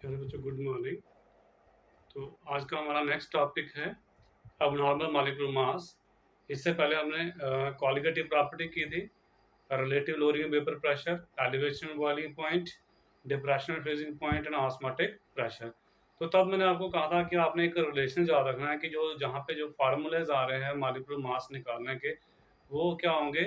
प्यारे बच्चों, good morning. तो आज का हमारा नेक्स्ट टॉपिक है अब नॉर्मल मॉलिक्यूलर मास। इससे पहले हमने कॉलिगेटिव प्रॉपर्टी की थी, relative lowering vapour pressure, elevation boiling point, depression freezing point and osmotic pressure. तो तब मैंने आपको कहा था कि आपने एक रिलेशन याद रखना है कि जो जहाँ पे जो फार्मूलेज आ रहे हैं मॉलिक्यूलर मास निकालने के, वो क्या होंगे,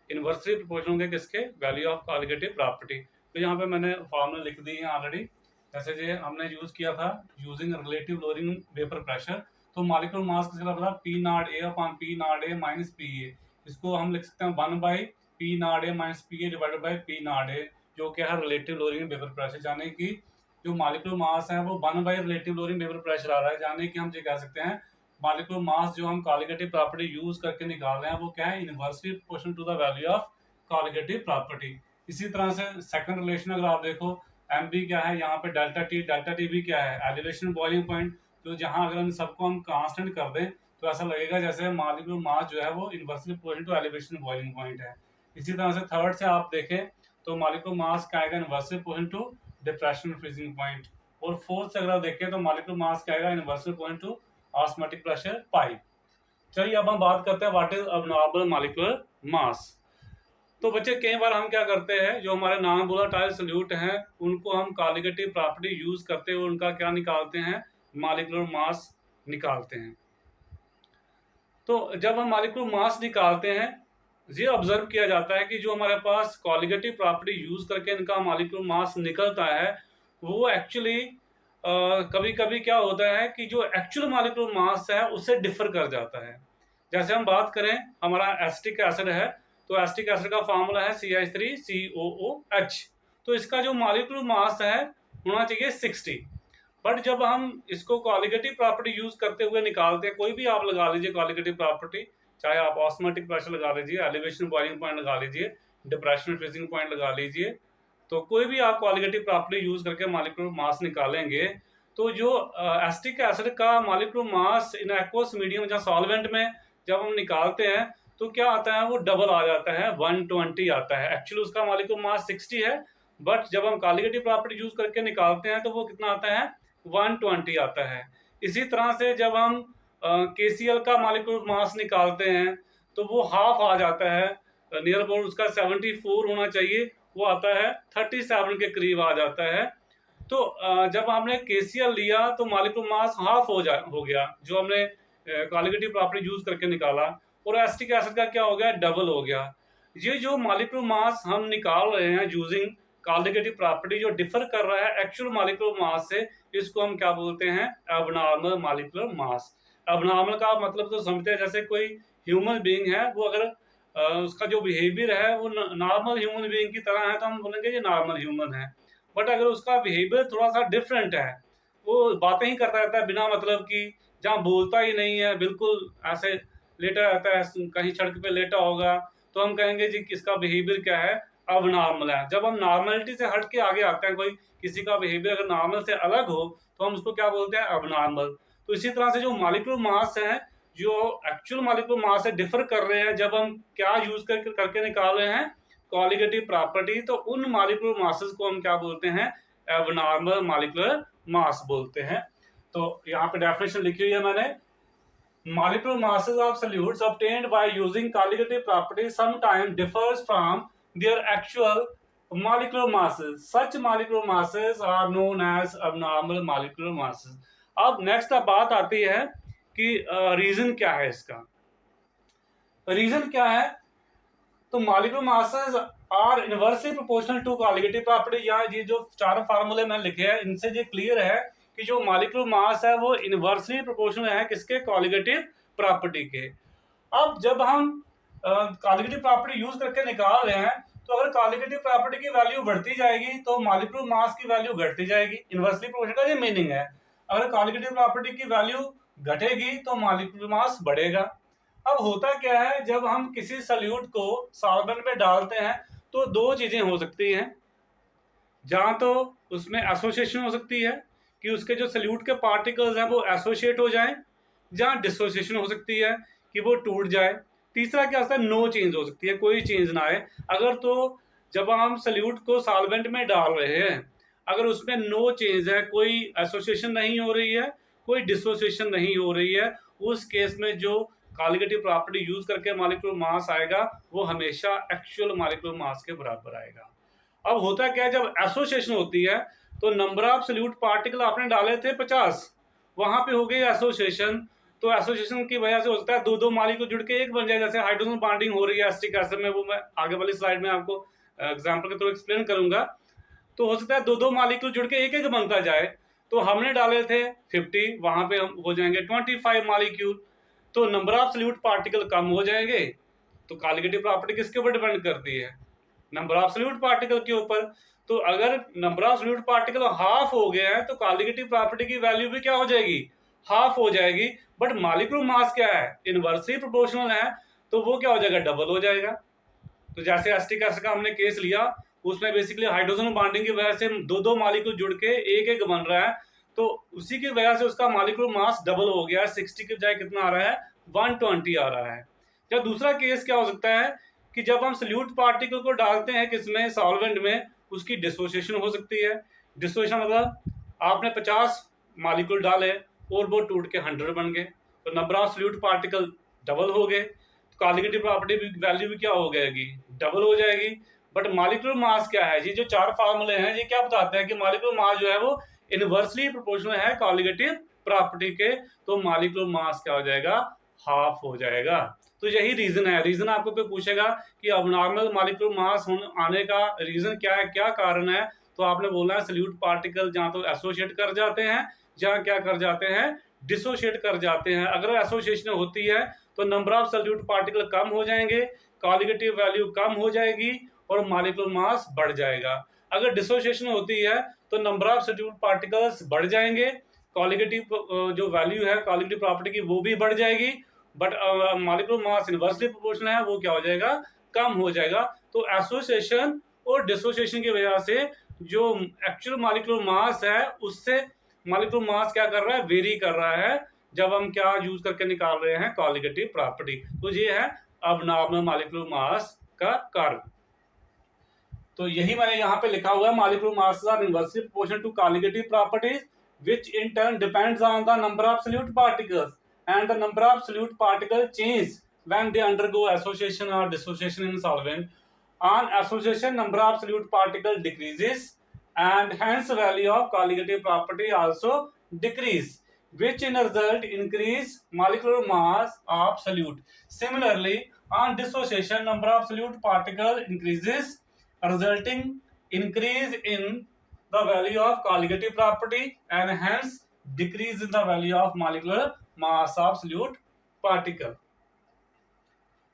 इन्वर्सली प्रोपोर्शनल होंगे किसके, वैल्यू ऑफ कॉलिगेटिव प्रॉपर्टी। तो यहाँ पे मैंने फार्मूला लिख दी है ऑलरेडी। जैसे ये हमने यूज किया था using relative lowering vapour pressure, तो मॉलिक्यूलर मास किसका पता, P not a upon P not a minus P A. इसको हम लिख सकते हैं 1 by P not a minus P A divided by P not a, जो क्या है रिलेटिव लोअरिंग वेपर प्रेशर। यानी कि जो मॉलिक्यूलर मास है वो 1 by relative lowering vapour pressure आ रहा है। यानी कि हम ये कह सकते हैं मॉलिक्यूलर मास जो हम कॉलिगेटिव प्रॉपर्टी यूज करके निकाल रहे हैं वो क्या है, inversely proportional to the value of colligative property. इसी तरह से सेकंड रिलेशन अगर आप देखो, एम बी क्या है, यहाँ पे डेल्टा टी भी क्या है, एलिवेशन बॉइलिंग पॉइंट। तो जहाँ अगर हम सबको हम कांस्टेंट कर दें तो ऐसा लगेगा जैसे मॉलिक्यूलर मास जो है वो inversely proportional to elevation boiling point है। इसी तरह से थर्ड से आप देखें तो मॉलिक्यूलर मास क्या आएगा, inversely proportional to depression freezing point. और फोर्थ से अगर आप देखें तो मॉलिक्यूलर मास क्या आएगा, inversely proportional to osmotic pressure pi. चलिए अब हम बात करते हैं what is abnormal molecular mass. तो बच्चे कई बार हम क्या करते हैं, जो हमारे नॉन वोलेटाइल सॉल्यूट हैं उनको हम कॉलिगेटिव प्रॉपर्टी यूज करते हुए उनका क्या निकालते हैं, मॉलिक्यूलर मास निकालते हैं। तो जब हम मॉलिक्यूलर मास निकालते हैं, ये ऑब्जर्व किया जाता है कि जो हमारे पास कॉलिगेटिव प्रॉपर्टी यूज करके इनका मॉलिक्यूलर मास निकलता है वो एक्चुअली कभी कभी क्या होता है कि जो एक्चुअल मॉलिक्यूलर मास है उससे डिफर कर जाता है। जैसे हम बात करें, हमारा एसिटिक एसिड है, तो एसिटिक एसिड का फार्मूला है CH3COOH। तो इसका जो मॉलिक्यूलर मास है होना चाहिए 60। बट जब हम इसको कॉलिगेटिव प्रॉपर्टी यूज करते हुए निकालते हैं, कोई भी आप लगा लीजिए कॉलिगेटिव प्रॉपर्टी, चाहे आप ऑस्मोटिक प्रेशर लगा लीजिए, एलिवेशन बॉइलिंग पॉइंट लगा लीजिए, डिप्रेशन फ्रीजिंग पॉइंट लगा लीजिए, तो कोई भी आप क्वालिगेटिव प्रॉपर्टी यूज करके मॉलिक्यूलर मास निकालेंगे, तो जो एसिटिक एसिड का molecular mass in aqueous medium या सॉल्वेंट में जब हम निकालते हैं तो क्या आता है, वो डबल आ जाता है, 120 आता है। एक्चुअली उसका मॉलिक्यूलर मास 60 है, बट जब हम कॉलिगेटिव प्रॉपर्टी यूज करके निकालते हैं तो वो कितना आता है, 120 आता है। इसी तरह से जब हम KCl का मॉलिक्यूलर मास निकालते हैं तो वो हाफ आ जाता है, नियर अबाउट उसका 74 होना चाहिए, वो आता है 37 के करीब आ जाता है। तो जब हमने KCl लिया तो मॉलिक्यूलर मास हाफ हो गया जो हमने कॉलिगेटिव प्रॉपर्टी यूज करके निकाला, और एसिटिक एसिड का क्या हो गया, डबल हो गया। ये जो मॉलिक्यूलर मास हम निकाल रहे हैं यूजिंग कॉलिगेटिव प्रॉपर्टी, जो डिफर कर रहा है एक्चुअल मॉलिक्यूलर मास से, इसको हम क्या बोलते हैं, एबनॉर्मल मॉलिक्यूलर मास। एबनॉर्मल का मतलब तो समझते हैं, जैसे कोई ह्यूमन बीइंग है, वो अगर उसका जो बिहेवियर है वो नॉर्मल ह्यूमन बीइंग की तरह है तो हम बोलेंगे ये नॉर्मल ह्यूमन है। बट अगर उसका बिहेवियर थोड़ा सा डिफरेंट है, वो बातें ही करता रहता है बिना मतलब की, जहाँ बोलता ही नहीं है, बिल्कुल ऐसे लेटा रहता है, कहीं सड़क पे लेटा होगा, तो हम कहेंगे जी किसका बिहेवियर क्या है, अब नॉर्मल है। जब हम नॉर्मलिटी से हट के आगे आते हैं, कोई किसी का बिहेवियर अगर नॉर्मल से अलग हो तो हम उसको क्या बोलते हैं, अब नॉर्मल। तो इसी तरह से जो मॉलिक्यूलर मास है, जो एक्चुअल मॉलिक्यूलर मास से डिफर कर रहे हैं, जब हम क्या यूज करके निकाल रहे हैं, कॉलिगेटिव प्रॉपर्टी, तो उन मॉलिक्यूलर मासेस को हम क्या बोलते हैं, एबनॉर्मल मॉलिक्यूलर मास बोलते हैं। तो यहाँ पे डेफिनेशन लिखी हुई है मैंने, molecular masses of solutes obtained by using colligative properties sometimes differs from their actual molecular masses. Such molecular masses are known as abnormal molecular masses. अब नेक्स्ट अब बात आती है कि रीजन क्या है इसका। रीजन क्या है, तो molecular masses are inversely proportional to colligative property. यहाँ ये जो चार फार्मूले मैंने लिखे हैं इनसे ये क्लियर है कि जो मॉलिक्यूलर मास है वो इनवर्सली प्रोपोर्शनल है किसके, कॉलिगेटिव प्रॉपर्टी के। अब जब हम कॉलिगेटिव प्रॉपर्टी यूज करके निकाल रहे हैं, तो अगर कॉलिगेटिव प्रॉपर्टी की वैल्यू बढ़ती जाएगी तो मॉलिक्यूलर मास की वैल्यू घटती जाएगी। इनवर्सली प्रोपोर्शनल का ये मीनिंग है। अगर कॉलिगेटिव प्रॉपर्टी की वैल्यू घटेगी तो मॉलिक्यूलर मास बढ़ेगा। अब होता क्या है, जब हम किसी सॉल्यूट को सॉल्वेंट में डालते हैं तो दो चीजें हो सकती हैं, जहां तो उसमें एसोसिएशन हो सकती है कि उसके जो सॉल्यूट के पार्टिकल्स हैं वो एसोसिएट हो जाएं, जहां डिसोसिएशन हो सकती है कि वो टूट जाए। तीसरा क्या होता है, नो चेंज हो सकती है, कोई चेंज ना आए। अगर तो जब हम सॉल्यूट को सॉल्वेंट में डाल रहे हैं, अगर उसमें नो चेंज है, कोई एसोसिएशन नहीं हो रही है, कोई डिसोसिएशन नहीं हो रही है, उस केस में जो कॉलिगेटिव प्रॉपर्टी यूज करके मॉलिक्यूलर मास आएगा वो हमेशा एक्चुअल मॉलिक्यूलर मास के बराबर आएगा। अब होता क्या है, जब एसोसिएशन होती है तो नंबर ऑफ सॉल्यूट पार्टिकल आपने डाले थे 50, वहां पे हो गई एसोसिएशन, तो एसोसिएशन की वजह से हो सकता है दो दो मॉलिक्यूल जुड़ के एक बन जाए, जैसे हाइड्रोजन बॉन्डिंग हो रही है एसिटिक एसिड में, वो मैं आगे वाली स्लाइड में आपको एग्जांपल के थ्रू एक्सप्लेन करूंगा। तो हो सकता है दो दो मॉलिक्यूल जुड़ के एक एक बनता जाए, तो हमने डाले थे 50, वहां पे हम हो जाएंगे 25 मॉलिक्यूल, तो नंबर ऑफ सॉल्यूट पार्टिकल कम हो जाएंगे। तो कॉलिगेटिव प्रॉपर्टी किसके ऊपर डिपेंड करती है? नंबर ऑफ सॉल्यूट पार्टिकल के ऊपर। तो अगर number of solute particle half हो गए हैं तो कॉलिगेटिव प्रॉपर्टी की वैल्यू भी क्या हो जाएगी? हाफ हो जाएगी। बट मॉलिक्यूलर मास क्या है? इनवर्सली प्रोपोर्शनल है, तो वो क्या हो जाएगा? डबल हो जाएगा। तो जैसे एसिटिक एसिड का हमने केस लिया, उसमें बेसिकली हाइड्रोजन बॉन्डिंग की वजह से दो दो मॉलिक्यूल जुड़ के एक एक बन रहा है, तो उसी की वजह से उसका मॉलिक्यूलर मास डबल हो गया। 60 की बजाय कितना आ रहा है? 120 आ रहा है। या दूसरा केस क्या हो सकता है कि जब हम सॉल्यूट पार्टिकल को डालते हैं किसमें? सॉल्वेंट में, उसकी डिसोसिएशन हो सकती है। डिसोसिएशन मतलब आपने 50 मॉलिक्यूल डाले और वो टूट के 100 बन गए, तो number of solute particle double हो गए, कॉलिगेटिव प्रॉपर्टी वैल्यू भी क्या हो जाएगी? डबल हो जाएगी। बट मॉलिक्यूलर मास क्या है? ये जो चार फार्मूले हैं ये क्या बताते हैं कि मॉलिक्यूलर मास जो है वो इनवर्सली प्रोपोर्शनल है कॉलिगेटिव प्रॉपर्टी के, तो मॉलिक्यूलर मास क्या हो जाएगा? हाफ हो जाएगा। तो यही रीजन है। रीजन आपको कोई पूछेगा कि अबनॉर्मल मॉलिक्यूलर मास आने का रीजन क्या है, क्या कारण है, तो आपने बोलना है सॉल्यूट पार्टिकल जहां तो एसोसिएट कर जाते हैं, जहां क्या कर जाते हैं? डिसोशिएट कर जाते हैं। अगर एसोसिएशन होती है तो नंबर ऑफ सॉल्यूट पार्टिकल कम हो जाएंगे, कॉलिगेटिव वैल्यू कम हो जाएगी और मॉलिक्यूलर मास बढ़ जाएगा। अगर डिसोसिएशन होती है तो नंबर ऑफ सॉल्यूट पार्टिकल्स बढ़ जाएंगे, कॉलिगेटिव जो वैल्यू है कॉलिगेटिव प्रॉपर्टी की वो भी बढ़ जाएगी, but molecular mass inversely proportional है, वो क्या हो जाएगा? कम हो जाएगा। तो एसोसिएशन और डिसोसिएशन की वजह से जो एक्चुअल मॉलिक्यूलर मास है उससे मॉलिक्यूलर मास क्या कर रहा है? वेरी कर रहा है, जब हम क्या यूज करके निकाल रहे हैं? Colligative property. तो ये है अबनॉर्मल मॉलिक्यूलर मास का कारण। तो यही मैंने यहाँ पे लिखा हुआ है, molecular mass are inversely proportional to colligative properties which in turn depends on the number of solute particles, and the number of solute particles change when they undergo association or dissociation in solvent. On association, number of solute particle decreases and hence value of colligative property also decrease, which in result increase molecular mass of solute. Similarly, on dissociation, number of solute particle increases, resulting increase in the value of colligative property and hence decrease in the value of molecular mass of solute particle.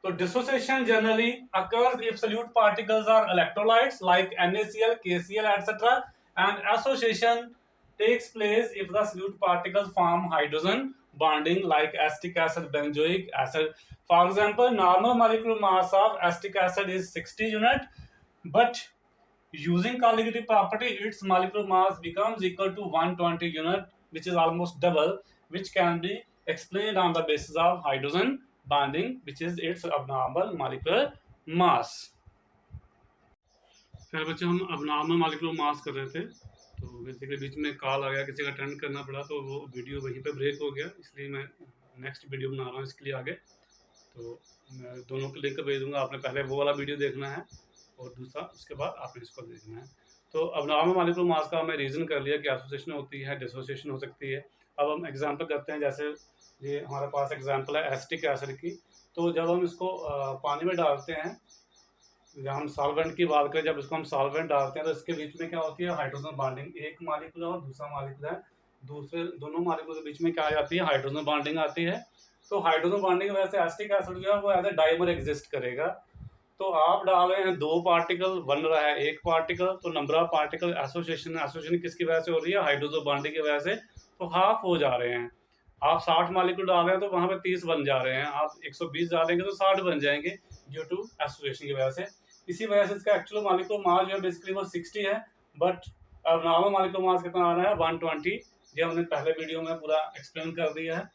So dissociation generally occurs if solute particles are electrolytes like NaCl, KCl, etc. and association takes place if the solute particles form hydrogen bonding like acetic acid, benzoic acid. For example, normal molecular mass of acetic acid is 60 unit, but using colligative property, its molecular mass becomes equal to 120 unit, which is almost double, which can be explained on the basis of hydrogen bonding, which is its abnormal molecular mass. फिर बच्चे हम abnormal molecular mass कर रहे थे, तो basically बीच में call आ गया, किसी का अटेंड करना पड़ा, तो वो वीडियो वहीं पे ब्रेक हो गया, इसलिए मैं नेक्स्ट वीडियो बना रहा हूँ इसके लिए आगे। तो मैं दोनों को लिंक भेज दूंगा, आपने पहले वो वाला वीडियो देखना है और दूसरा उसके बाद आपने इसको देखना है। तो अब नॉर्मल मॉलिक्यूलर मास का हमने रीजन कर लिया कि एसोसिएशन होती है, डिसोसिएशन हो सकती है। अब हम एग्जांपल करते हैं, जैसे ये हमारे पास एग्जांपल है एसिटिक एसिड की। तो जब हम इसको पानी में डालते हैं, जब हम सॉल्वेंट की बात करें, जब इसको हम सॉल्वेंट डालते हैं तो इसके बीच में क्या होती है? Hydrogen bonding. एक मॉलिक्यूल और दूसरा मॉलिक्यूल है, दूसरे दोनों मॉलिक्यूल के बीच में क्या आ जाती है? हाइड्रोजन बॉन्डिंग आती है। तो हाइड्रोजन बॉन्डिंग की वजह से एसिटिक एसिड जो है वो एज ए डाइमर एग्जिस्ट करेगा। तो आप डाल रहे हैं दो पार्टिकल, बन रहा है एक पार्टिकल, तो नंबर ऑफ पार्टिकल एसोसिएशन किसकी वजह से हो रही है? हाइड्रोजन बॉन्डिंग की वजह से, तो हाफ हो जा रहे हैं। आप 60 मॉलिक्यूल डाल रहे हैं तो वहां पे 30 बन जा रहे हैं, आप 120 डालेंगे तो 60 बन जाएंगे ड्यू टू एसोसिएशन की वजह से। इसी वजह से इसका एक्चुअल मॉलिक्यूलर मास जो है बेसिकली वो 60 है, बट अब नॉर्मल मॉलिक्यूलर मास कितना आ रहा है? 120। ये हमने पहले वीडियो में पूरा एक्सप्लेन कर दिया है।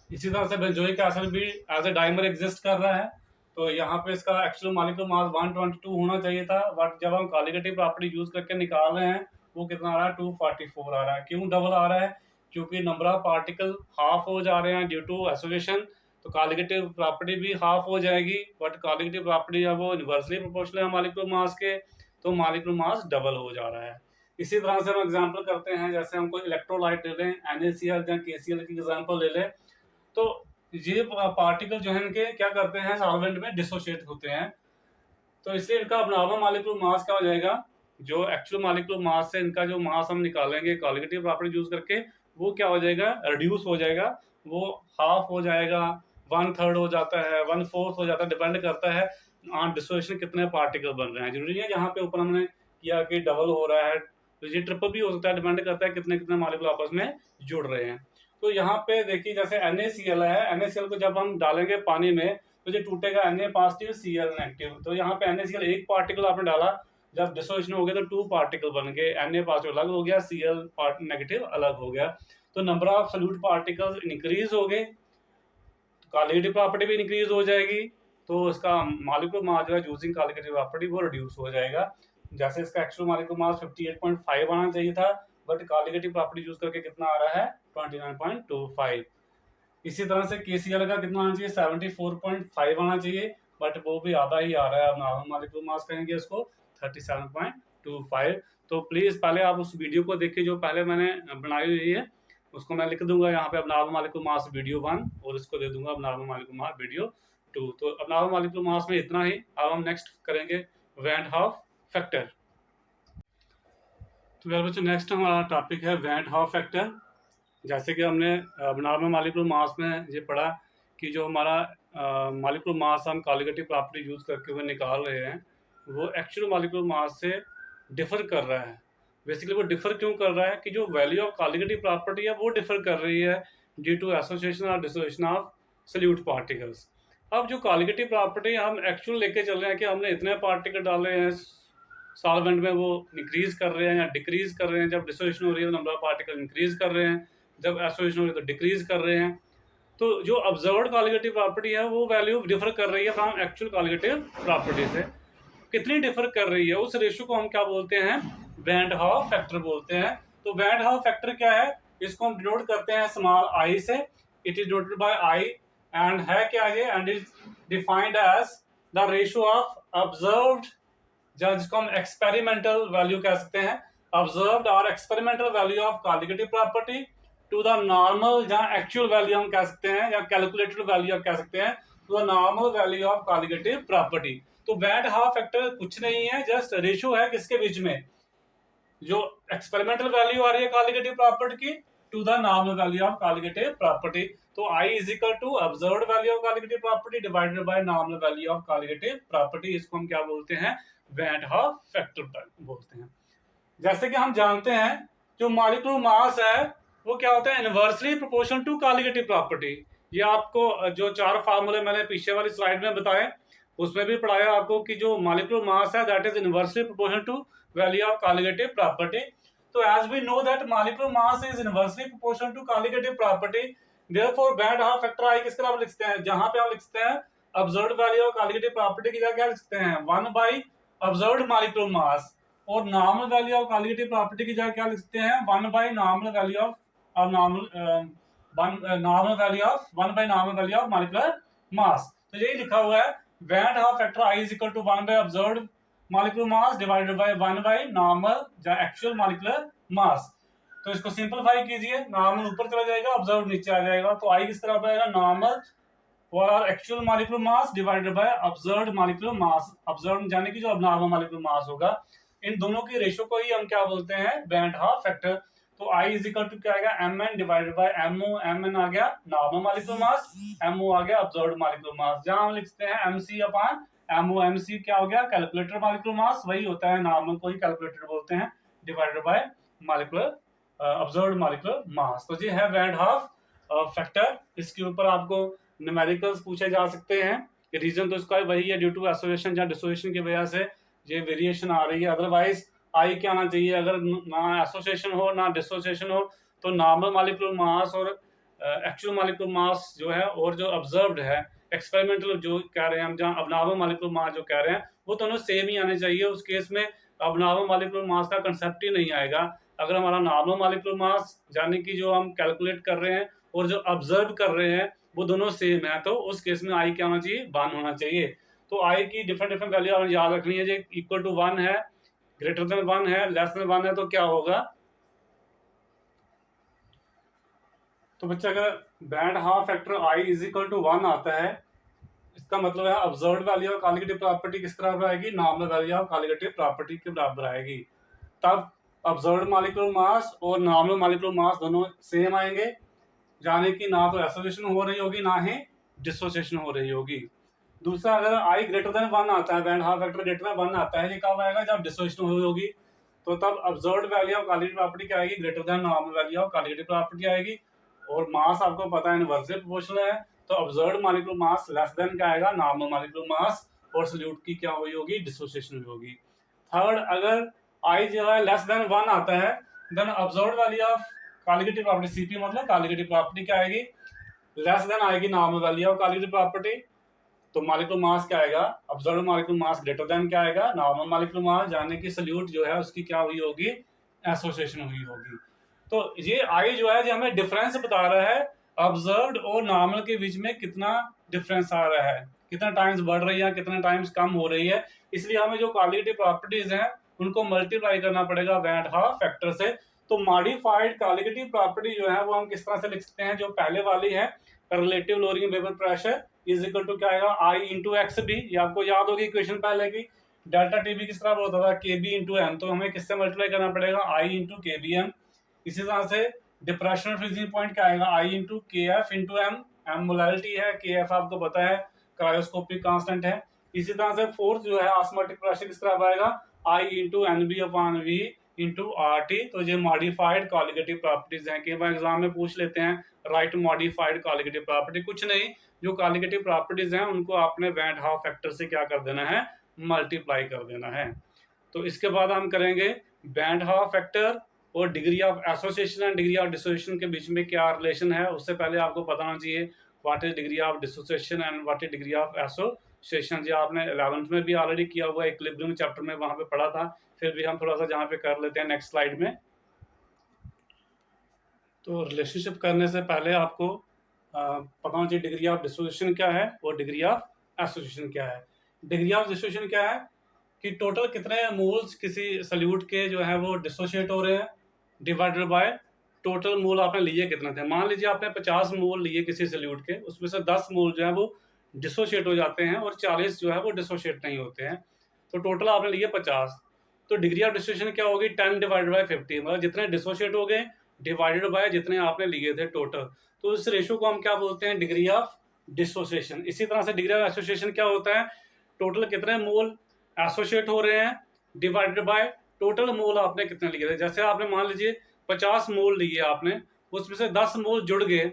इसी तरह से बेंजोइक एसिड भी एज ए डाइमर एग्जिस्ट कर रहा है, तो यहाँ पे इसका एक्चुअल मॉलिक्यूलर मास 122 होना चाहिए था, बट जब हम कॉलिगेटिव प्रॉपर्टी यूज करके निकाल रहे हैं वो कितना आ रहा है 244 आ रहा है। क्यों डबल आ रहा है? क्योंकि नंबर ऑफ पार्टिकल हाफ हो जा रहे हैं ड्यू टू एसोसिएशन, तो कॉलिगेटिव प्रॉपर्टी भी हाफ हो जाएगी। बट कॉलिगेटिव प्रॉपर्टी है वो इन्वर्सली प्रोपोर्शनल है मॉलिक्यूलर मास के, तो मॉलिक्यूलर मास डबल हो जा रहा है। इसी तरह से हम एग्जांपल करते हैं, जैसे हम कोई इलेक्ट्रोलाइट ले लें, NaCl या KCl की एग्जांपल ले लें, तो ये पार्टिकल जो है इनके क्या करते हैं, सॉल्वेंट में डिसोशिएट होते हैं, तो इसलिए इनका अबनॉर्मल मॉलिक्यूलर मास क्या हो जाएगा, जो एक्चुअल मॉलिक्यूलर मास से इनका जो मास हम निकालेंगे कॉलिगेटिव प्रॉपर्टी यूज करके, वो क्या हो जाएगा, रिड्यूस हो जाएगा, वो हाफ हो जाएगा, 1/3 हो जाता है, 1/4 हो जाता है, डिपेंड करता है ऑन डिसोसिएशन कितने पार्टिकल बन रहे हैं। जरूरी है जहाँ पे ऊपर हमने किया कि डबल हो रहा है, तो ये ट्रिपल भी हो सकता है, डिपेंड करता है कितने कितने मॉलिक्यूल आपस में जुड़ रहे हैं। तो यहाँ पे देखिए जैसे NaCl है, NaCl को जब हम डालेंगे पानी में तो ये टूटेगा, Na पॉजिटिव Cl नेगेटिव, तो यहाँ पे NaCl एक पार्टिकल आपने डाला, जब डिसोसिएशन हो गया तो 2 पार्टिकल बन गए, Na पॉजिटिव अलग हो गया, Cl नेगेटिव अलग हो गया, तो number of solute particles increase हो गए, कॉलिगेटिव प्रॉपर्टी भी इंक्रीज हो जाएगी, तो इसका मॉलिक्यूलर मास जो है यूजिंग कॉलिगेटिव प्रॉपर्टी वो रिड्यूस हो जाएगा। जैसे इसका एक्चुअल मॉलिक्यूलर मास 58.5 आना चाहिए था, बट कॉलिगेटिव प्रॉपर्टी यूज करके कितना आ रहा है 29.25। इसी तरह से KCl का कितना आना चाहिए 74.5 आना चाहिए, बट वो भी आधा ही आ रहा है। अब नॉर्मल मॉलिक्यूलर मास कहेंगे उसको 37.25। तो प्लीज पहले आप उस वीडियो को देखिए जो पहले मैंने बनाई हुई है, उसको मैं लिख दूंगा यहाँ पे, अब नॉर्मल मॉलिक्यूलर मास वीडियो 1, और इसको दे दूंगा अब नॉर्मल मॉलिक्यूलर मास वीडियो 2। तो अब नॉर्मल मॉलिक्यूलर मास में इतना ही। अब हम नेक्स्ट करेंगे वैन हॉफ फैक्टर। तो यार बच्चों नेक्स्ट हमारा टॉपिक है वैन हॉफ फैक्टर। जैसे कि हमने नॉर्मल मॉलिक्यूलर मास में ये पढ़ा कि जो हमारा मॉलिक्यूलर मास हम कॉलिगेटिव प्रॉपर्टी यूज करके हुए निकाल रहे हैं, वो एक्चुअल मॉलिक्यूलर मास से डिफर कर रहा है। बेसिकली वो डिफर क्यों कर रहा है कि जो वैल्यू ऑफ कॉलिगेटिव प्रॉपर्टी है वो डिफर कर रही है ड्यू टू एसोसिएशन और डिसोसिएशन ऑफ सॉल्यूट पार्टिकल्स। अब जो कॉलिगेटिव प्रॉपर्टी हम एक्चुअल लेके चल रहे हैं कि हमने इतने पार्टिकल डाले हैं सॉल्वेंट में, वो इंक्रीज कर रहे हैं या डिक्रीज कर रहे हैं, जब डिसोसिएशन हो रही है तो नंबर ऑफ पार्टिकल इंक्रीज कर रहे हैं, जब एसोसिएशन हो रही है तो डिक्रीज कर रहे हैं। तो जो ऑब्जर्व्ड कॉलिगेटिव प्रॉपर्टी है वो वैल्यू डिफर कर रही है फ्रॉम एक्चुअल कॉलिगेटिव प्रॉपर्टी से। कितनी डिफर कर रही है उस रेशियो को हम क्या बोलते हैं, वैन हॉफ फैक्टर बोलते हैं। तो वैन हॉफ फैक्टर क्या है, इसको हम डिनोट करते हैं स्मॉल आई से, it is denoted by i, and है क्या ये, and is defined as the ratio of observed, जिसको हम एक्सपेरिमेंटल वैल्यू कह सकते हैं, ऑब्जर्व्ड और experimental value of colligative property to the normal, जहां एक्चुअल वैल्यू हम कह सकते हैं या कैलकुलेटेड वैल्यू आप कह सकते हैं, to the normal value of colligative property. तो वैन हॉफ फैक्टर कुछ नहीं है, जस्ट रेशियो है किसके बीच में, जो एक्सपेरिमेंटल वैल्यू आ रही है कॉलिगेटिव प्रॉपर्टी की to the normal value of colligative property. तो I is equal to observed value of colligative property divided by normal value of colligative property. इसको हम क्या बोलते हैं, वैन हॉफ फैक्टर बोलते हैं। जैसे कि हम जानते हैं जो मॉलिक्यूलर मास है वो क्या होता है, inversely proportional to colligative property. ये आपको जो 4 फार्मूले मैंने पीछे वाली स्लाइड में बताए उसमें भी पढ़ाया आपको कि जो मॉलिक्यूलर मास है that is inversely proportional to value of colligative property. तो as we know that molecular mass is inversely proportional to colligative property, therefore van't Hoff factor i किस तरह लिखते हैं, जहां पे हम लिखते हैं observed value of colligative property की जगह क्या लिखते हैं 1 बाय ऑब्जर्व्ड मॉलिक्यूलर मास, और normal value of colligative property की जगह क्या लिखते हैं 1 by normal value of normal value of molecular mass. तो यही लिखा हुआ है van Hoff factor i is equal to 1 by observed molecular mass divided by 1 by normal या एक्चुअल मॉलिक्यूलर मास। तो इसको सिंपलीफाई कीजिए, नॉर्मल ऊपर चला जाएगा, ऑब्जर्व्ड नीचे आ जाएगा, तो आई किस तरह आएगा नॉर्मल और actual molecular mass divided bye observed molecular मास, ऑब्जर्व्ड यानी कि जो अबनॉर्मल मॉलिक्यूलर मास होगा, इन दोनों के रेशियो को ही हम क्या बोलते हैं वैन हॉफ फैक्टर। तो I इज इक्वल टू क्या आएगा mn divided by MO, mn आ गया नॉर्मल मॉलिक्यूलर मास, MO आ गया ऑब्जर्व्ड मॉलिक्यूलर मास, जहां हम लिखते हैं MC अपॉन MO, MC क्या हो गया कैलकुलेटेड मॉलिक्यूलर मास, वही होता है नॉर्मल को ही कैलकुलेटेड बोलते हैं, divided by molecular observed molecular mass. तो ये है वैन हॉफ फैक्टर। इसके ऊपर आपको न्यूमेरिकल्स पूछे जा सकते हैं, रीजन तो इसका वही है ड्यू टू एसोसिएशन या डिसोसिएशन की वजह से ये वेरिएशन आ रही है, अदरवाइज आई क्या आना चाहिए, अगर ना एसोसिएशन हो ना डिसोसिएशन हो तो नॉर्मल मॉलिक्यूलर मास और एक्चुअल मॉलिक्यूलर मास जो है और जो ऑब्जर्व्ड है एक्सपेरिमेंटल जो कह रहे हैं हम, जहाँ अबनॉर्मल मॉलिक्यूलर मास जो कह रहे हैं वो दोनों सेम ही आने चाहिए। उस केस में अब नॉर्मल मॉलिक्यूलर मास का कंसेप्ट ही नहीं आएगा। अगर हमारा नॉर्मल मॉलिक्यूलर मास यानी कि जो हम कैलकुलेट कर रहे हैं और जो ऑब्जर्व कर रहे हैं वो दोनों सेम है, तो उस केस में आई क्या होना चाहिए, 1 होना चाहिए। तो आई की डिफरेंट डिफरेंट वैल्यू आपने याद रखनी है। जो इक्वल टू 1 है, ग्रेटर देन 1 है, लेस देन 1 है, तो क्या होगा। तो बच्चा अगर बैंड Hoff factor i is equal to 1 आता है, इसका मतलब है observed value of colligative property किस बराबर आएगी, normal value of colligative property के बराबर आएगी। तब ऑब्जर्व्ड मॉलिक्यूलर मास और नॉर्मल मॉलिक्यूलर मास दोनों सेम आएंगे, यानी कि ना तो एसोसिएशन हो रही होगी ना ही डिसोसिएशन हो रही होगी। दूसरा, अगर आई ग्रेटर देन 1 आता है, band Hoff factor greater than 1 आता है, ये कब आएगा, जब डिसोसिएशन हुई होगी। तो तब observed value of colligative property क्या आएगी, greater than normal value of colligative property आएगी। और मास आपको पता है इनवर्सली प्रोपोर्शनल है, तो ऑब्जर्व्ड मॉलिक्यूलर मास लेस देन क्या आएगा, नॉर्मल मॉलिक्यूलर मास, और सॉल्यूट की क्या हुई होगी, डिसोसिएशन हुई होगी। थर्ड, अगर आई जो है लेस देन 1 आता है, then observed value of colligative property CP मतलब कॉलिगेटिव प्रॉपर्टी क्या आएगी, लेस देन आएगी normal value of colligative property. तो मॉलिक्यूलर मास क्या आएगा, observed molecular mass greater than क्या आएगा, नॉर्मल मॉलिक्यूलर मास, यानी कि सॉल्यूट जो है उसकी क्या हुई होगी, एसोसिएशन हुई होगी। तो ये आई जो है, जो हमें डिफरेंस बता रहा है ऑब्जर्व्ड और नॉर्मल के बीच में कितना डिफरेंस आ रहा है, कितना टाइम्स बढ़ रही है, कितना टाइम्स कम हो रही है। इसलिए हमें जो क्वालिटेटिव प्रॉपर्टीज हैं उनको मल्टीप्लाई करना पड़ेगा बैंड हाफ फैक्टर से। तो मॉडिफाइड क्वालिटेटिव प्रॉपर्टी जो है वो हम किस तरह से लिख सकते हैं, जो पहले वाली है, relative lowering vapour pressure is equal to क्या आएगा, आई इंटू एक्स बी। ये आपको याद होगी इक्वेशन पहले की, डेल्टा टीबी किस तरह होता था, के बी इंटू एम, तो हमें किससे मल्टीप्लाई करना पड़ेगा, i into K B M. इसी तरह से डिप्रेशन फ्रीजिंग पॉइंट क्या आएगा, i into K F into M, M molality है, के एफ आपको पता है क्रायोस्कोपिक कांस्टेंट है। इसी तरह से फोर्थ जो है ऑस्मोटिक प्रेशर किस तरह आएगा, i into n B upon V into R T. तो ये मॉडिफाइड कॉलिगेटिव प्रॉपर्टीज हैं, कई बार एग्जाम में पूछ लेते हैं राइट मॉडिफाइड कॉलिगेटिव प्रॉपर्टी। कुछ नहीं, जो कॉलिगेटिव प्रॉपर्टीज हैं उनको आपने बैंड हाफ फैक्टर से क्या कर देना है, मल्टीप्लाई कर देना है। तो इसके बाद हम करेंगे बैंड हाफ फैक्टर और degree of association and degree of dissociation के बीच में क्या रिलेशन है। उससे पहले आपको पता होना चाहिए what is degree of dissociation and what is degree of association. जो आपने 11th में भी ऑलरेडी किया हुआ है, इक्विलिब्रियम चैप्टर में वहां पे पढ़ा था, फिर भी हम थोड़ा सा जहाँ पे कर लेते हैं नेक्स्ट स्लाइड में। तो रिलेशनशिप करने से पहले आपको पता होना चाहिए डिग्री ऑफ डिसोसिएशन क्या है और डिग्री ऑफ एसोसिएशन क्या है। डिग्री ऑफ डिसोसिएशन क्या है कि टोटल कितने मोल्स किसी सल्यूट के जो है वो डिसोशिएट हो रहे हैं, डिवाइडेड बाय टोटल मोल आपने लिए कितने थे। मान लीजिए आपने 50 मोल लिए किसी सल्यूट के, उसमें से 10 मोल जो है वो डिसोशिएट हो जाते हैं और 40 जो है वो डिसोशिएट नहीं होते हैं, तो टोटल आपने लिए 50। तो डिग्री ऑफ डिसोसिएशन क्या होगी, 10 डिवाइडेड बाय 50, मतलब जितने डिसोशिएट हो गए डिवाइडेड बाय जितने आपने लिए थे टोटल। तो इस रेशो को हम क्या बोलते हैं, डिग्री ऑफ डिसोसिएशन। इसी तरह से डिग्री ऑफ एसोसिएशन क्या होता है, टोटल कितने मोल एसोसिएट हो रहे हैं डिवाइडेड बाय टोटल मोल आपने कितने लिए थे। जैसे आपने मान लीजिए 50 मोल लिए आपने, उसमें से 10 मोल जुड़ गए,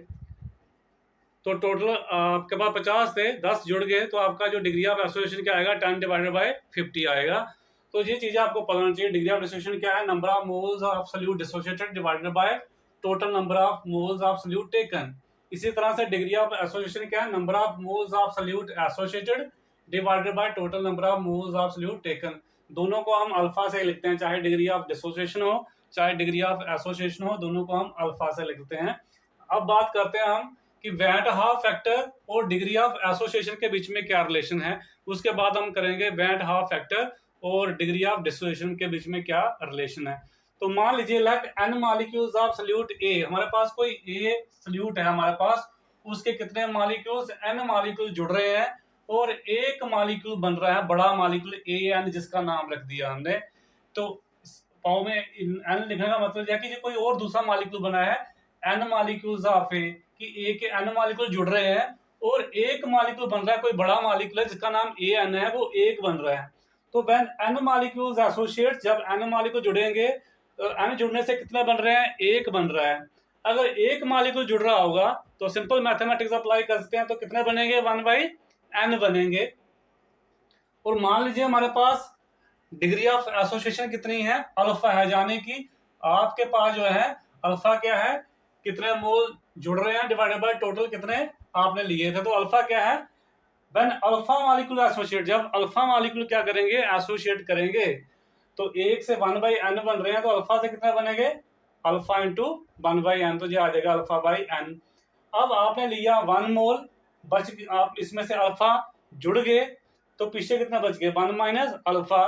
तो टोटल आपके पास 50 थे, 10 जुड़ गए, तो आपका जो डिग्री ऑफ एसोसिएशन क्या आएगा, 10 डिवाइडेड बाय 50 आएगा। तो ये चीजें आपको पता होनी चाहिए। डिग्री ऑफ डिसोसिएशन क्या है, number of moles of solute dissociated divided by total number of moles of solute taken. इसी तरह से डिग्री ऑफ एसोसिएशन क्या है, number of moles of solute associated divided by total number of moles of solute taken. दोनों को हम alpha से लिखते हैं, चाहे डिग्री ऑफ डिसोसिएशन हो चाहे डिग्री ऑफ एसोसिएशन हो, दोनों को हम अल्फा से लिखते हैं। अब बात करते हैं हम कि बैंड हाफ फैक्टर और डिग्री ऑफ एसोसिएशन के बीच में क्या रिलेशन है। उसके बाद हम करेंगे बैंड हाफ फैक्टर और डिग्री ऑफ डिसोसिएशन के बीच में क्या रिलेशन है। तो मान लीजिए let n molecules of solute A, हमारे पास कोई ए सॉल्यूट है हमारे पास, उसके कितने मॉलिक्यूल्स, n मॉलिक्यूल जुड़ रहे हैं और एक मॉलिक्यूल बन रहा है बड़ा मॉलिक्यूल AN, जिसका नाम रख दिया हमने। तो पाव में n लिखने का मतलब है कि कोई और दूसरा मॉलिक्यूल बना है, n मॉलिक्यूल्स ऑफ ए, कि ए के n मॉलिक्यूल जुड़ रहे हैं और एक मॉलिक्यूल बन रहा है, कोई बड़ा मॉलिक्यूल है जिसका नाम AN है, वो एक बन रहा है। तो व्हेन n मॉलिक्यूल्स एसोसिएट, जब n मॉलिक्यूल जुड़ेंगे तो n जुड़ने से कितने बन रहे हैं, एक बन रहा है। अगर एक मॉलिक्यूल जुड़ रहा होगा तो सिंपल मैथमेटिक्स अप्लाई कर सकते हैं, तो कितने बनेंगे, 1/n बनेंगे। और मान लीजिए हमारे पास डिग्री ऑफ एसोसिएशन कितनी है, अल्फा है, यानी कि आपके पास जो है अल्फा क्या है, कितने मोल जुड़ रहे हैं डिवाइडेड बाय टोटल कितने आपने लिए थे। तो अल्फा क्या है, व्हेन अल्फा मॉलिक्यूल एसोसिएट, जब अल्फा मॉलिक्यूल क्या करेंगे, एसोसिएट करेंगे, तो 1 से 1/n बन रहे हैं, तो अल्फा से कितना बनेंगे, अल्फा इंटू 1/n, तो ये आ जाएगा अल्फा बाई एन। अब आपने लिया 1 मोल, आप इसमें से अल्फा जुड़ गए, तो पीछे कितना बच गए, 1 माइनस अल्फा,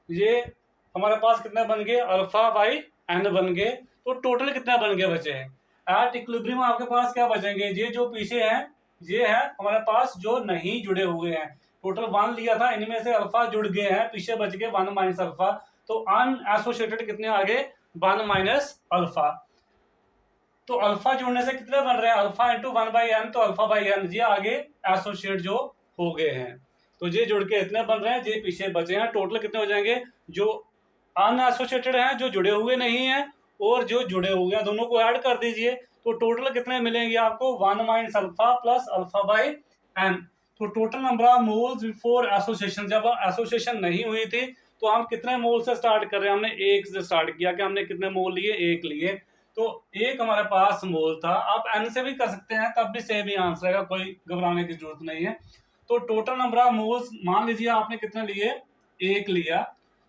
ये हमारे पास कितना बन गए, अल्फा बाई एन बन गए। तो टोटल कितना बन गए बचे हैं, एट इक्विलिब्रियम आपके पास क्या बचेंगे, ये जो पीछे हैं ये है हमारे पास जो नहीं जुड़े हुए हैं। टोटल 1 लिया था, इनमें से अल्फा जुड़ गए हैं, पीछे बच गए 1 माइनस अल्फा, तो अनएसोसिएटेड कितने आ गए, 1 माइनस अल्फा। तो अल्फा जोड़ने से कितने बन रहे हैं, अल्फा इंटू 1/n, तो अल्फा बाई एन, ये आगे एसोसिएट जो हो गए हैं, तो ये जुड़ के इतने बन रहे हैं, ये पीछे बचे हैं। टोटल कितने हो जाएंगे, जो अनएसोसिएटेड हैं, जो जुड़े हुए नहीं हैं, और जो जुड़े हुए हैं, दोनों को ऐड कर दीजिए, तो टोटल कितने मिलेंगे आपको, 1 minus alpha plus alpha by N. तो total number of moles before association, जब एसोसिएशन नहीं हुई थी तो हम कितने मोल से स्टार्ट कर रहे हैं, हमने 1 से स्टार्ट किया, कि हमने कितने मोल लिए, 1 लिए, तो 1 हमारे पास मोल था। आप n से भी कर सकते हैं, तब भी सेम ही आंसर आएगा, कोई घबराने की जरूरत नहीं है। तो टोटल नंबर ऑफ मोल्स मान लीजिए आपने कितने लिए, 1 लिया,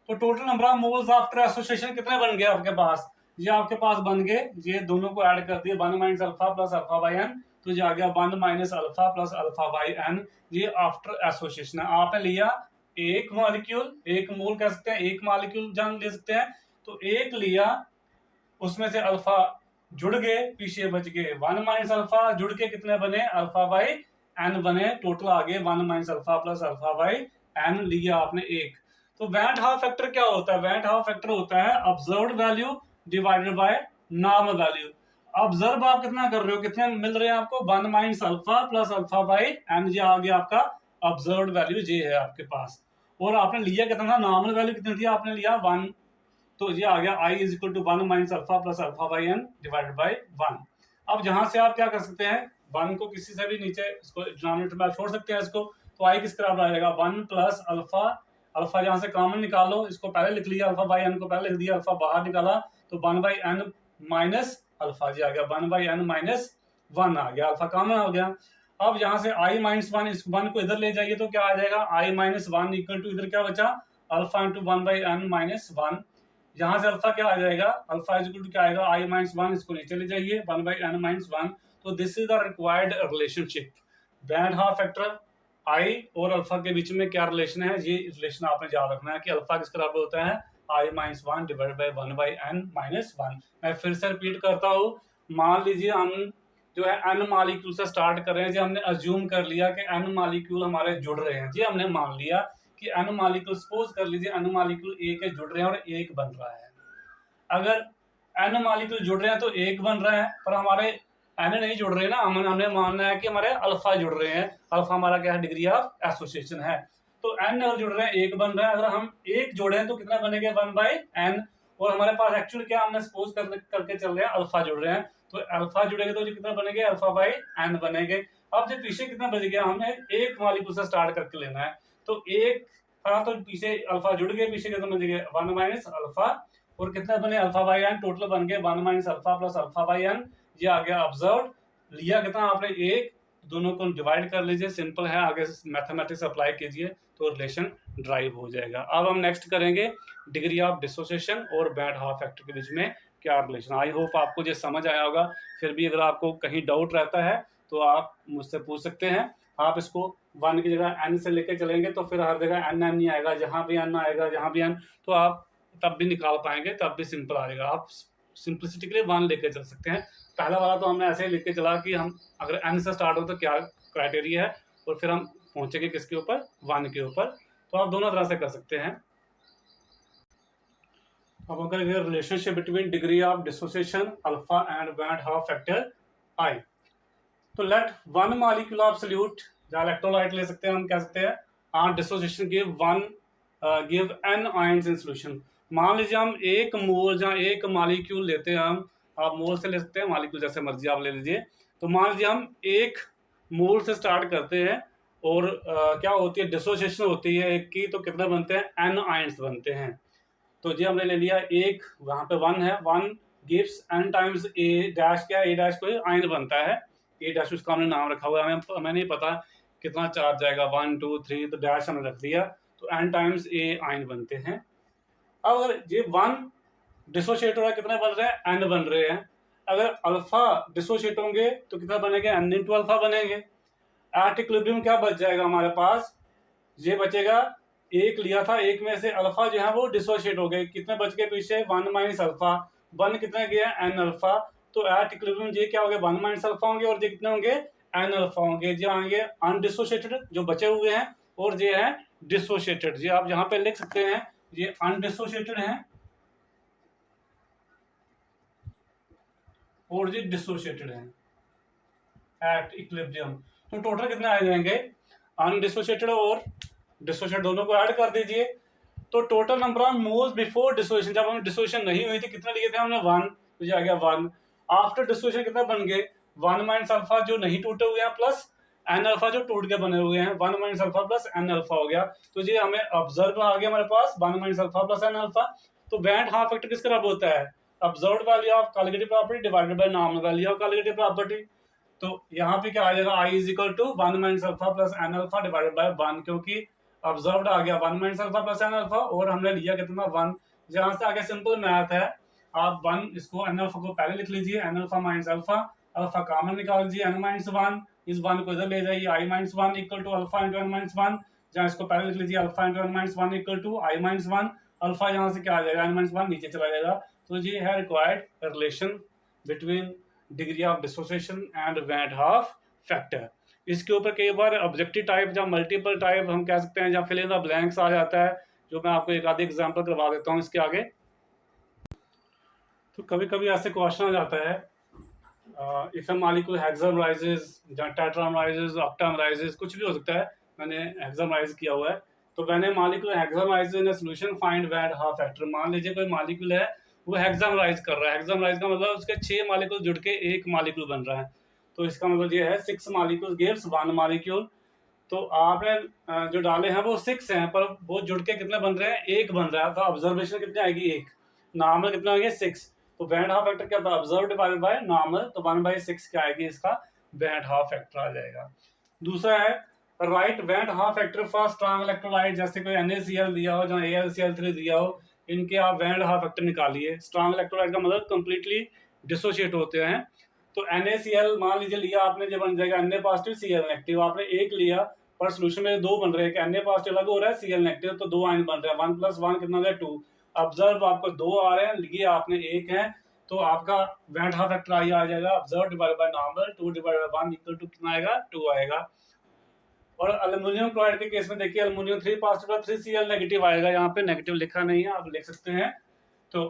तो total number of moles after association कितने बन गए आपके पास, ये आपके पास बन गए, ये दोनों को ऐड कर दिए, 1 minus alpha plus alpha by N, तो ये आ गया 1 minus alpha plus alpha by N, ये आफ्टर एसोसिएशन है। आपने लिया एक मॉलिक्यूल, एक मोल कह सकते हैं, एक मॉलिक्यूल जान ले सकते हैं, तो 1 लिया, उसमें से अल्फा जुड़ गए, पीछे बच गए 1 माइनस अल्फा, जुड़ के कितने बने, अल्फा बाई एन बने, टोटल आ गए 1 minus alpha plus alpha by N, लिया आपने 1। तो वेंट हाफ फैक्टर क्या होता है, वेंट हाफ फैक्टर होता है observed value divided by normal value. Observe आप कितना कर रहे हो, कितने मिल रहे हैं आपको, 1 minus alpha plus alpha by N, ये आ गया आपका ऑब्जर्व्ड वैल्यू, ये है आपके पास। और आपने लिया कितना था, नॉर्मल वैल्यू कितनी थी, आपने लिया 1, तो ये आ गया i is equal to 1 minus alpha plus alpha by N divided by 1। अब जहां से आप क्या कर सकते हैं, 1 को किसी से भी नीचे इसको डिनोमिनेटर में आप छोड़ सकते हैं इसको, तो i किस तरह आ जाएगा, 1 प्लस अल्फा, अल्फा जहां से कॉमन निकालो, इसको पहले लिख लिया, अल्फा बाई एन को पहले लिख दिया, अल्फा बाहर निकाला, तो 1 बाई एन माइनस अल्फा, जी आ गया 1 बाई एन माइनस 1 आ गया, अल्फा कॉमन हो गया। अब यहाँ से i माइनस 1, इस 1 को इधर ले जाइए, तो क्या आ जाएगा, i माइनस 1 इक्वल टू, इधर क्या बचा, alpha into 1 by N minus 1, यहाँ से अल्फा क्या आ जाएगा, अल्फा इज इक्वल टू क्या आएगा, i माइनस 1, इसको नीचे ले जाइए, 1 बाई एन माइनस 1। तो this is the required relationship, बैंड हाफ फैक्टर i और अल्फा के बीच में क्या रिलेशन है, ये रिलेशन आपने याद रखना है कि अल्फा किस बराबर होता है, i minus 1 divide by 1 by N minus 1। मैं फिर से रिपीट करता हूँ, मान लीजिए हम जो है n मॉलिक्यूल से स्टार्ट कर रहे हैं, जी हमने अज्यूम कर लिया कि n मॉलिक्यूल हमारे जुड़ रहे हैं, जी हमने मान लिया कि n मॉलिक्यूल, सपोज कर लीजिए n मॉलिक्यूल A के जुड़ रहे हैं और 1 बन रहा है। अगर n मॉलिक्यूल जुड़ रहे हैं तो 1 बन रहा है, पर हमारे n नहीं जुड़ रहे ना, हमने मानना है कि हमारे अल्फा जुड़ रहे हैं, अल्फा हमारा क्या है, डिग्री ऑफ एसोसिएशन है, तो n अगर जुड़ रहे हैं 1 बन रहा है, अगर हम 1 जोड़े तो कितना बनेगा, 1 बाई n, और हमारे पास एक्चुअल क्या हमने सपोज करके चल रहे हैं, अल्फा जुड़ रहे हैं, तो अल्फा जुड़ेगा तो कितना बनेंगे, अल्फा बाई एन बनेंगे। अब जो पीछे कितना बच गया, हमें एक मॉलिक्यूल से स्टार्ट करके लेना है, तो 1 था तो पीछे अल्फा जुड़ गए, पीछे कितना बच गया, 1 माइनस अल्फा, और कितना बने, अल्फा बाई एन, टोटल बन गए 1 minus alpha plus alpha by N, ये आ गया ऑब्जर्व। लिया कितना आपने, 1, दोनों को डिवाइड कर लीजिए, सिंपल है, आगे मैथमेटिक्स अप्लाई कीजिए तो रिलेशन ड्राइव हो जाएगा। अब हम नेक्स्ट करेंगे डिग्री ऑफ डिसोसिएशन और बैंड हाफ फैक्टर के बीच में क्या रिलेशन। आई होप आपको ये समझ आया होगा, फिर भी अगर आपको कहीं डाउट रहता है तो आप मुझसे पूछ सकते हैं। आप इसको 1 की जगह n से लेके चलेंगे तो फिर हर जगह n नहीं आएगा, जहाँ भी n आएगा, जहाँ भी n, तो आप तब भी निकाल पाएंगे, तब भी सिंपल आएगा। आप सिंपलिसिटी के लिए 1 लेके चल सकते हैं। पहला वाला तो हमने ऐसे ही लेके चला कि हम अगर n से स्टार्ट हो तो क्या क्राइटेरिया है, और फिर हम पहुंचेंगे किसके ऊपर, 1 के ऊपर। तो आप दोनों तरह से कर सकते हैं। अब हम करेंगे relationship between degree of dissociation alpha and band Hoff factor i। तो लेट 1 मॉलिक्यूल ऑफ सॉल्यूट, या इलेक्ट्रोलाइट ले सकते हैं, हम कह सकते हैं on dissociation give n ions in solution. मान लीजिए हम 1 मोल या 1 मॉलिक्यूल लेते हैं, हम, आप मोल से ले सकते हैं, मॉलिक्यूल जैसे मर्जी आप ले लीजिए। तो मान लीजिए हम 1 मोल से स्टार्ट करते हैं, और क्या होती है, डिसोसिएशन होती है 1 की, तो कितने बनते हैं, n आयंस बनते हैं। तो जी हमने ले लिया 1, वहां पे 1 है, 1 gives n times a dash, क्या a डैश कोई आयन बनता है, a डैश उसका हमने नाम रखा हुआ है, हमें नहीं पता कितना चार्ज जाएगा, 1 2 3, तो डैश हमने रख दिया, तो n टाइम्स a आयन बनते हैं। अब अगर ये 1 डिसोशिएट हो रहा है, कितना बन रहा है, n बन रहे हैं। अगर अल्फा डिसोशिएट होंगे तो कितना बनेंगे, n इंटू अल्फा बनेंगे। एट इक्विलिब्रियम क्या बच जाएगा हमारे पास, ये बचेगा, एक लिया था, एक में से अल्फा जो है वो डिसोशिएट हो गए, कितने बच गए पीछे, 1 माइनस अल्फा, 1 कितना गया, n अल्फा। तो एट इक्विलिब्रियम ये क्या हो गया, 1 माइनस अल्फा होंगे, और ये कितने होंगे, n अल्फा होंगे। जो आएंगे अनडिसोशिएटेड जो बचे हुए हैं, और ये है डिसोशिएटेड। ये आप यहाँ पे लिख सकते हैं, ये अनडिसोशिएटेड है और ये डिसोशिएटेड है एट इक्विलिब्रियम। तो टोटल कितने आ जाएंगे, अनडिसोशिएटेड और डिसोशिएटेड दोनों को ऐड कर दीजिए। तो total number of moles before dissociation, जब हमें डिसोसिएशन नहीं हुई थी कितने लिए थे हमने, 1, तो ये आ गया 1। आफ्टर डिसोसिएशन कितने बन गए, 1 माइनस अल्फा जो नहीं टूटे हुए हैं प्लस एन अल्फा जो टूट के बने हुए हैं, 1 minus alpha plus N alpha हो गया। तो ये हमें ऑब्जर्व आ गया हमारे पास 1 minus alpha plus N alpha. तो बैंड हाफ फैक्टर किसके बराबर होता है, observed value of colligative property divided by nominal value of colligative property. तो यहाँ पे क्या आ जाएगा, i is equal to 1 minus alpha plus N alpha divided by 1, क्योंकि ऑब्जर्व्ड आ गया 1 minus alpha plus N alpha और हमने लिया कितना 1। जहां से आगे सिंपल मैथ है, आप 1 इसको एन अल्फा को पहले लिख लीजिए, N alpha minus alpha, alpha common निकाल लीजिए, एन माइनस 1, इस 1 को इधर ले जाइए, i minus 1 equal to alpha into N minus 1, जहां इसको पहले लिख लीजिए alpha into N minus 1 equal to i minus 1, alpha यहाँ से क्या आ जाएगा, एन माइनस 1 नीचे चला जाएगा। तो ये है required relation between degree of dissociation and band Hoff factor. इसके ऊपर कई बार ऑब्जेक्टिव टाइप या मल्टीपल टाइप हम कह सकते हैं, या फिल इन द ब्लैंक्स आ जाता है, जो मैं आपको एक आधी एग्जांपल करवा देता हूँ इसके आगे। तो कभी कभी ऐसे क्वेश्चन आ जाता है, इफ अ मॉलिक्यूल हेक्साम राइजेस या टेट्राम राइजेस, ऑक्टाम राइजेस, कुछ भी हो सकता है, मैंने हेक्साम राइज किया हुआ है। तो मैंने molecule hexamerises in a solution find van't Hoff factor. मान लीजिए कोई मॉलिक्यूल है वो हेक्साम राइज कर रहा है, हेक्साम राइज का मतलब उसके 6 मॉलिक्यूल जुड़ के एक मॉलिक्यूल बन रहा है। तो इसका मतलब ये है 6 मॉलिक्यूल गिव्स 1 मॉलिक्यूल। तो आपने जो डाले हैं वो 6 हैं, पर वो जुड़ के कितने बन रहे हैं, एक बन रहा है। तो ऑब्जर्वेशन कितनी आएगी, एक, नॉर्मल कितना आएगा 6। तो बैंड हाफ फैक्टर क्या था, ऑब्जर्व डिवाइडेड बाय नॉर्मल, तो 1/6 क्या आएगी, इसका बैंड हाफ फैक्टर आ जाएगा। दूसरा है right band Hoff factor for strong electrolyte, जैसे कोई NaCl दिया हो या AlCl3 दिया हो, इनके आप बैंड हाफ फैक्टर निकालिए। स्ट्रॉन्ग इलेक्ट्रोलाइट का मतलब कंप्लीटली डिसोशिएट होते हैं। तो NaCl मान लीजिए लिया आपने, जो बन जाएगा Na पॉजिटिव Cl नेगेटिव। आपने एक लिया पर सोल्यूशन में 2 बन रहे हैं, Na पॉजिटिव अलग हो रहा है, Cl नेगेटिव, तो 2 आयन बन रहे हैं, 1 + 1 कितना हो गया 2। ऑब्जर्व आपको 2 आ रहे हैं, लिए आपने 1 है, तो आपका बैंड हाफ फैक्टर आ जाएगा observe divided by normal, 2 divided by 1 equal to कितना आएगा, 2 आएगा। और एल्युमिनियम क्लोराइड के केस में देखिए, एल्युमिनियम 3 पॉजिटिव और 3 Cl नेगेटिव आएगा, यहाँ पे नेगेटिव लिखा नहीं है, आप लिख सकते हैं। तो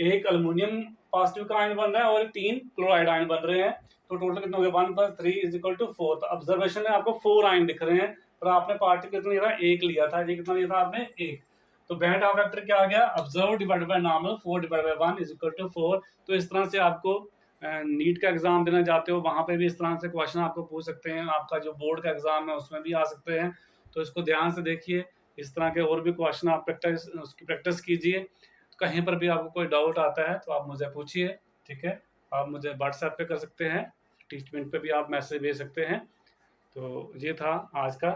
एक एल्युमिनियम पॉजिटिव का आयन बन रहा है और 3 क्लोराइड आयन बन रहे हैं। तो टोटल कितना हो गया, 1 + 3 इज इक्वल टू 4। तो ऑब्जर्वेशन में आपको 4 आयन दिख रहे हैं, पर आपने पार्टिकल कितना लिया था, 1 लिया था। ये कितना लिया था आपने, 1। तो बैंड हाफ फैक्टर क्या आ गया, observe divided by normal, 4 divided by 1 is equal to 4। तो इस तरह से आपको नीट का एग्जाम देना चाहते हो, वहां पे भी इस तरह से क्वेश्चन आपको पूछ सकते हैं। आपका जो बोर्ड का एग्जाम है उसमें भी आ सकते हैं। तो इसको ध्यान से देखिए, इस तरह के और भी क्वेश्चन आप उसकी प्रैक्टिस कीजिए। कहीं पर भी आपको कोई डाउट आता है तो आप मुझे पूछिए, ठीक है। आप मुझे व्हाट्सएप पे कर सकते हैं, टीचमेंट पे भी आप मैसेज भेज सकते हैं। तो ये था आज का।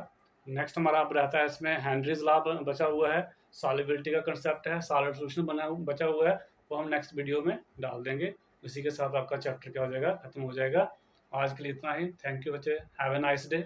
नेक्स्ट हमारा अब रहता है, इसमें हेनरीज लॉ बचा हुआ है, सॉल्युबिलिटी का कंसेप्ट है, सॉलिड सॉल्यूशन बचा हुआ है, वो हम नेक्स्ट वीडियो में डाल देंगे। इसी के साथ आपका चैप्टर क्या हो जाएगा, खत्म हो जाएगा। आज के लिए इतना ही। थैंक यू बच्चे, हैव ए नाइस डे।